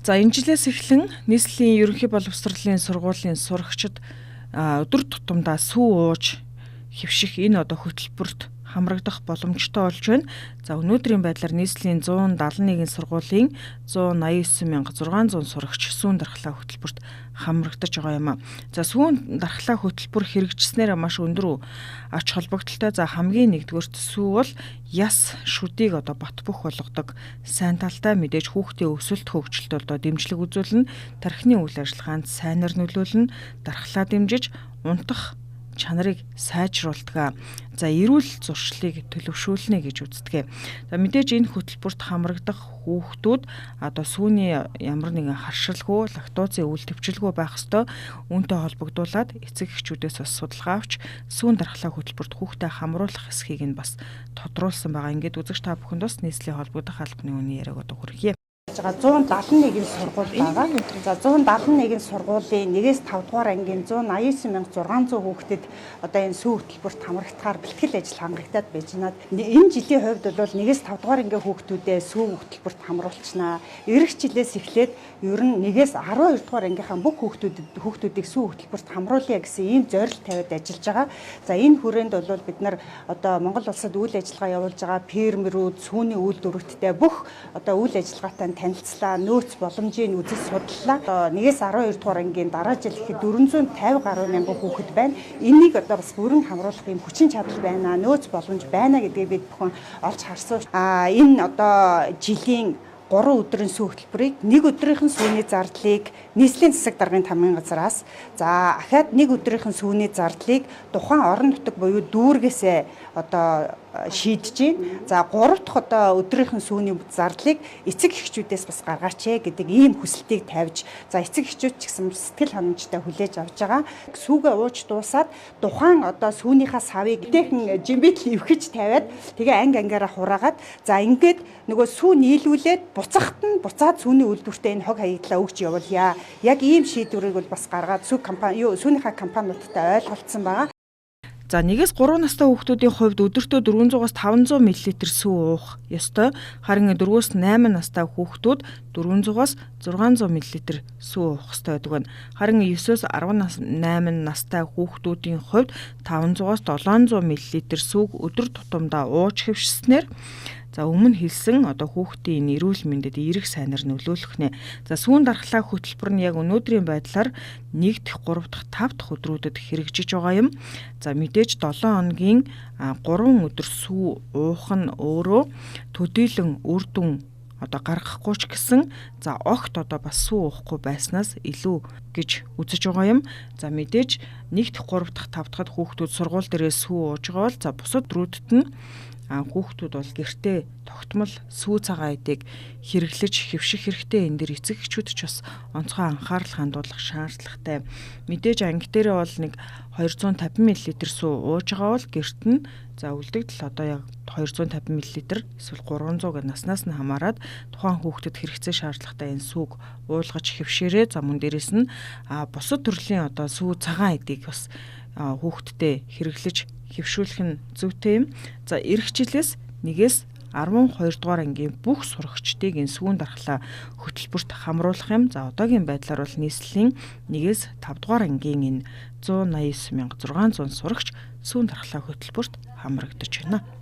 За энэ жилээс эхлэн нийслэлийн ерөнхий боловсролын сургуулийн сурагчид өдөр тутамдаа сүү ууж хэвших энэ хөтөлбөрт хамрагдах боломжтой болж байна. За өнөөдрийн байдлаар нийслэлийн 171 сургуулийн 189,600 сурагч сүүн дархлаа хөтөлбөрт хамрагдаж байгаа юм. За сүүн дархлаа хөтөлбөр хэрэгжснээр маш өндөр ач холбогдолтой. За хамгийн нэгдүгээрт сүү бол яс шүдийг бат бөх болгодог сайн талтай, мэдээж хүүхдийн өсөлт хөгжилд дэмжлэг үзүүлнэ, тархины үйл ажиллагаанд сайнаар нөлөөлнө, дархлаа дэмжиж унтах чанарыг сайжруулдаг. За эрүүл зуршлыг төлөвшүүлнэ гэж үздэг. За мэдээж энэ хөтөлбөрт хамрагдах хүүхдүүд сүүний ямар нэгэн харшилгүй, лактозын үйл төвчлгүй байх ёстой. Үүнтэй холбогдуулаад эцэг эхчүүдээс бас судалгаа авч сүүн дархлаа хөтөлбөрт хүүхдээ хамруулах эсхийг нь бас тодруулсан байгаа. Ингээд үзэгч та бүхэнд бас нийслэлийн холбогдох албаны үний яриаг хүргье. 171 сургууль байгаа. За 171 сургуулийн 1-5 дугаар ангийн 189,600 хүүхдэд энэ сүү хөтөлбөрт хамрагдахаар бэлтгэл ажил хангагдаад байж байна. Энэ жилийн хувьд бол 1-5 дугаар ангийн хүүхдүүдээ сүү хөтөлбөрт хамруулчихнаа. Ирэх жилээс эхлээд ер нь 1-12 дугаар ангийнхаа бүх хүүхдүүдийг сүү хөтөлбөрт хамруулъя гэсэн ийм зорилт тавиад ажиллаж байгаа. За энэ хүрээнд бол бид нар Монгол улсад үйл ажиллагаа явуулж байгаа фермерүүд, сүүний үйлдвэрүүдтэй бүх үйл ажиллагаатай танилцлаа, нөөц боломжийг үзэж судлаа. 1-12 дугаар ангийн дараа жил ихэд 450 гаруй мянган хүүхэд байна. Энийг бас бүрэн хамруулах юм хүчин чадал байна, нөөц боломж байна гэдгийг бид бүхэн олж харсан. Энэ жилийн 3 өдрийн сүү хөтөлбөрийг нэг өдрийнхэн сүүний зардлыг нийслэлийн засаг даргын тамгын газраас ахаад нэг өдрийнхэн сүүний зардлыг тухайн орон нутаг буюу дүүргээсээ шийдэж байна. За 3 дахь өдрийнхэн сүүний зардлыг эцэг эхчүүдээс бас гаргаач гэдэг ийм хүсэлтийг тавьж эцэг эхчүүд ч гэсэн сэтгэл ханамжтай хүлээж авч байгаа. Сүүгээ ууж дуусаад тухайн сүүнийхаа савыг тэхэн жимбитл эвхэж тавиад тэгээ ангаараа хураагаад ингээд нөгөө сүү нийлүүлээд буцаад сүүний үйлдвэртээ энэ хог хаягдлаа өгч явуулъя. Яг ийм шийдвэрийг бол бас гаргаад сүүнийхээ компаниудтай ойлголцсон байгаа. За 1-3 настай хүүхдүүдийн хувьд өдөртөө 400-аас 500 мл сүү уух ёстой. Харин 4-8 настай хүүхдүүд 400-аас 600 мл сүү уух ёстой гэдэг байна. Харин 9-өөс 18 настай хүүхдүүдийн хувьд 500-аас 700 мл сүүг өдөр тутамдаа ууж хэвшснээр өмнө хэлсэн хүүхдийн эрүүл мэндэд эерэг сайнаар нөлөөлөх нэ. За сүүн дархлаа хөтөлбөр нь яг өнөөдрийн байдлаар 1 дахь, 3 дахь, 5 дахь өдрүүдэд хэрэгжиж байгаа юм. За мэдээж 7 хоногийн 3 өдөр сүү уух нь өөрөө төдийлөн үр дүн гаргахгүй ч гэсэн огт бас сүү уухгүй байснаас илүү гэж үзэж байгаа юм. За мэдээж 1 дахь, 3 дахь, 5 дахьд хүүхдүүд сургууль дээрээ сүү ууж байгаа бол бусад өдрүүдэд нь хүүхдүүд бол гэртээ тогтмол сүү цагаан эдийг хэрэглэж хэвших хэрэгтэй. Энэ дэр эцэг эхчүүд ч бас онцгой анхаарал хандуулах шаардлагатай. Мэдээж анги дээрээ бол нэг 250 мл сүү ууж байгаа бол гэрт нь үлдэгдэл яг 250 мл эсвэл 300 гэх наснаас нь хамаарат тухайн хүүхдэд хэрэгцээ шаардлагатай энэ сүүг уулгаж хэвшээрээ. Мөн дээрээс нь бусад төрлийн сүү цагаан эдийг бас хүүхдэд хэрэглэж хэвшүүлэх нь зүйтэй юм. За эх жилээс 1-12 дугаар ангийн бүх сурагчдыг энэ сүүн дархлаа хөтөлбөрт хамруулах юм. За одоогийн байдлаар бол нийслэлийн 1-5 дугаар ангийн энэ 189,600 сурагч сүүн дархлаа хөтөлбөрт хамрагдаж байна.